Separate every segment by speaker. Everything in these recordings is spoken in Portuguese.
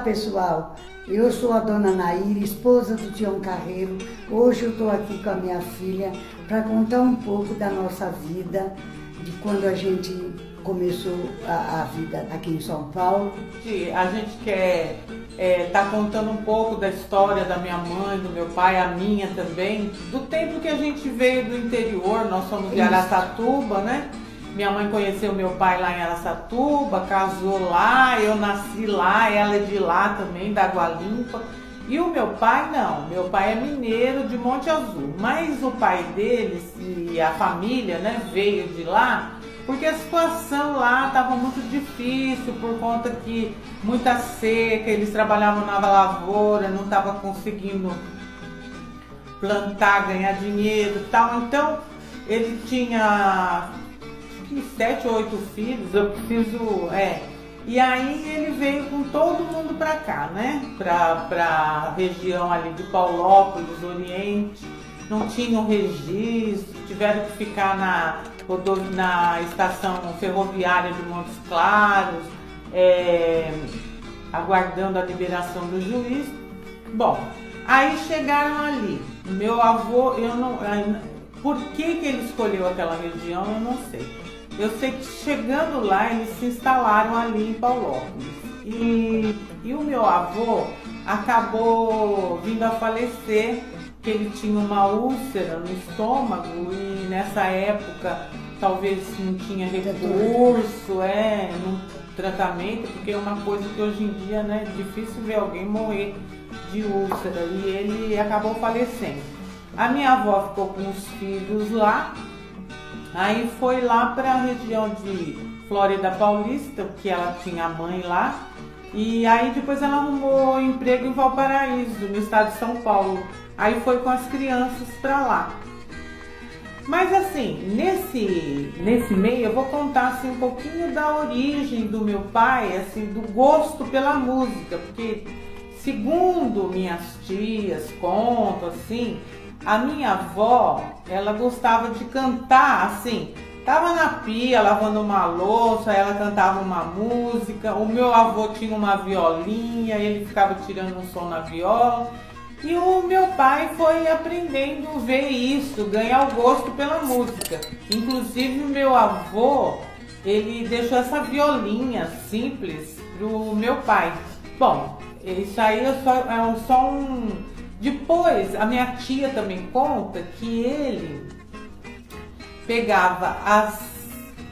Speaker 1: Pessoal, eu sou a dona Naíra, esposa do Tião Carreiro. Hoje eu estou aqui com a minha filha para contar um pouco da nossa vida, de quando a gente começou a vida aqui em São Paulo.
Speaker 2: A gente quer tá contando um pouco da história da minha mãe, do meu pai, a minha também, do tempo que a gente veio do interior. Nós somos de Araçatuba, né? Minha mãe conheceu meu pai lá em Araçatuba, casou lá, eu nasci lá, ela é de lá também, da Água Limpa. E o meu pai não, meu pai é mineiro de Monte Azul, mas o pai deles e a família, né, veio de lá porque a situação lá estava muito difícil por conta que muita seca, eles trabalhavam na lavoura, não estavam conseguindo plantar, ganhar dinheiro e tal. Então ele tinha 7 ou 8 filhos, eu preciso, e aí ele veio com todo mundo para cá, né, pra região ali de Paulópolis, Oriente. Não tinham registro, tiveram que ficar na estação ferroviária de Montes Claros, aguardando a liberação do juiz. Bom, aí chegaram ali, meu avô, por que ele escolheu aquela região, eu não sei. Eu sei que chegando lá, eles se instalaram ali em Paulópolis. E o meu avô acabou vindo a falecer, que ele tinha uma úlcera no estômago e nessa época talvez não tinha recurso, no tratamento, porque é uma coisa que hoje em dia, né, é difícil ver alguém morrer de úlcera, e ele acabou falecendo. A minha avó ficou com os filhos lá. Aí foi lá para a região de Flórida Paulista, porque ela tinha a mãe lá. E aí depois ela arrumou emprego em Valparaíso, no estado de São Paulo. Aí foi com as crianças para lá. Mas assim, nesse meio eu vou contar assim, um pouquinho da origem do meu pai, assim, do gosto pela música. Porque segundo minhas tias contam assim, a minha avó, ela gostava de cantar, assim, tava na pia lavando uma louça, ela cantava uma música. O meu avô tinha uma violinha, ele ficava tirando um som na viola. E o meu pai foi aprendendo a ver isso, ganhar o gosto pela música. Inclusive o meu avô, ele deixou essa violinha simples pro meu pai. Bom, isso aí é só um... Depois, a minha tia também conta que ele pegava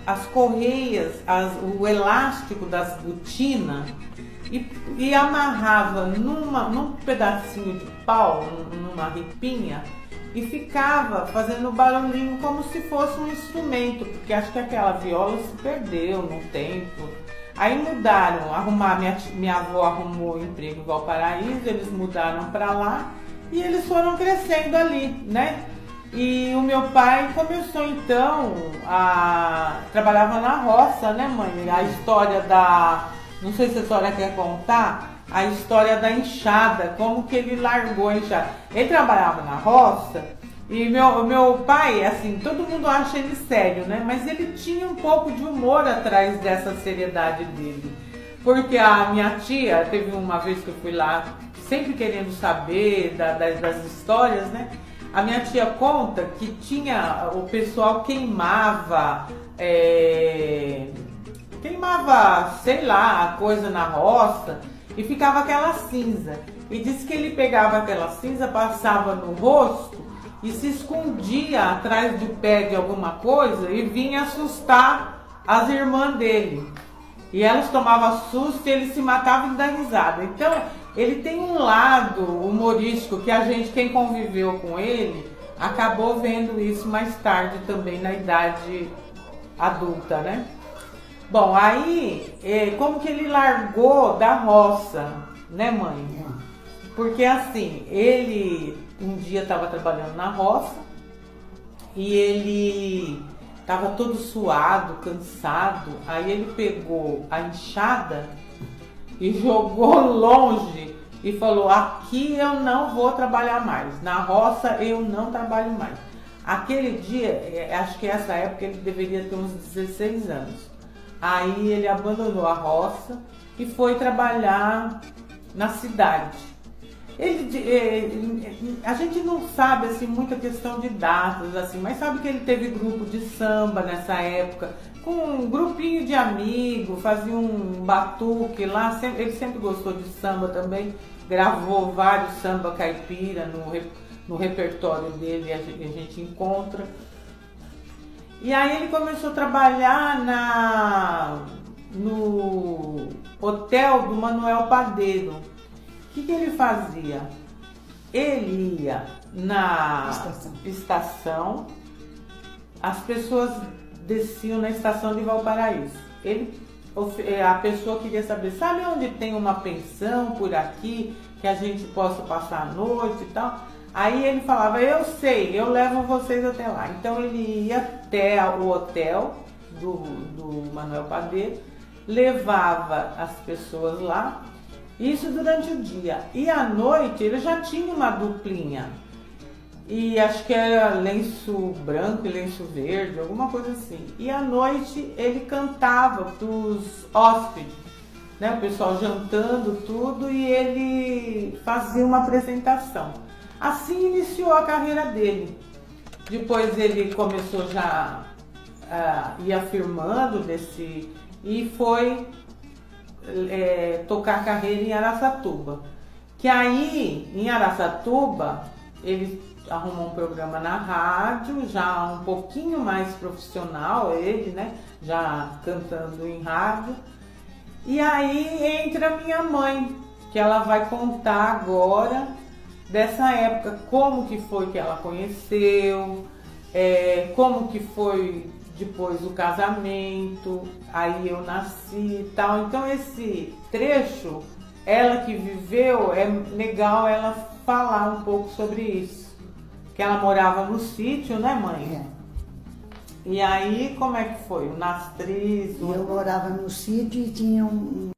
Speaker 2: as correias, o elástico das botinas e amarrava num pedacinho de pau, numa ripinha, e ficava fazendo barulhinho como se fosse um instrumento, porque acho que aquela viola se perdeu no tempo. Aí mudaram, minha avó arrumou emprego em Valparaíso, eles mudaram para lá e eles foram crescendo ali, né? E o meu pai começou então trabalhava na roça, né, mãe? A história não sei se a senhora quer contar, a história da enxada, como que ele largou a enxada. Ele trabalhava na roça. E meu pai, assim, todo mundo acha ele sério, né? Mas ele tinha um pouco de humor atrás dessa seriedade dele. Porque a minha tia, teve uma vez que eu fui lá, sempre querendo saber das histórias, né? A minha tia conta que o pessoal queimava, sei lá, coisa na roça e ficava aquela cinza. E disse que ele pegava aquela cinza, passava no rosto e se escondia atrás do pé de alguma coisa e vinha assustar as irmãs dele. E elas tomavam susto e ele se matava e dava risada. Então, ele tem um lado humorístico que quem conviveu com ele, acabou vendo isso mais tarde também, na idade adulta, né? Bom, aí, como que ele largou da roça, né, mãe? Porque assim, ele um dia estava trabalhando na roça e ele estava todo suado, cansado. Aí ele pegou a enxada e jogou longe e falou: aqui eu não vou trabalhar mais, na roça eu não trabalho mais. Aquele dia, acho que essa época ele deveria ter uns 16 anos. Aí ele abandonou a roça e foi trabalhar na cidade. A gente não sabe assim muita questão de datas assim, mas sabe que ele teve grupo de samba nessa época, com um grupinho de amigos, fazia um batuque lá, ele sempre gostou de samba também, gravou vários samba caipira no repertório dele, a gente encontra. E aí ele começou a trabalhar no hotel do Manuel Padeiro. O que ele fazia? Ele ia na estação, as pessoas desciam na estação de Valparaíso. A pessoa queria saber, sabe onde tem uma pensão por aqui, que a gente possa passar a noite e tal? Aí ele falava, eu sei, eu levo vocês até lá. Então ele ia até o hotel do Manuel Padeiro, levava as pessoas lá, isso durante o dia. E à noite ele já tinha uma duplinha. E acho que era lenço branco e lenço verde, alguma coisa assim. E à noite ele cantava para os hóspedes, né? O pessoal jantando tudo, e ele fazia uma apresentação. Assim iniciou a carreira dele. Depois ele começou já a ir afirmando e foi tocar a carreira em Araçatuba. Que aí, em Araçatuba, ele arrumou um programa na rádio, já um pouquinho mais profissional, ele, né? Já cantando em rádio. E aí entra minha mãe, que ela vai contar agora dessa época, como que foi que ela conheceu, como que foi depois o casamento, aí eu nasci e tal. Então esse trecho, ela que viveu, é legal ela falar um pouco sobre isso. Que ela morava no sítio, né, mãe? E aí, como é que foi? O Nastris?
Speaker 1: Eu morava no sítio e tinha um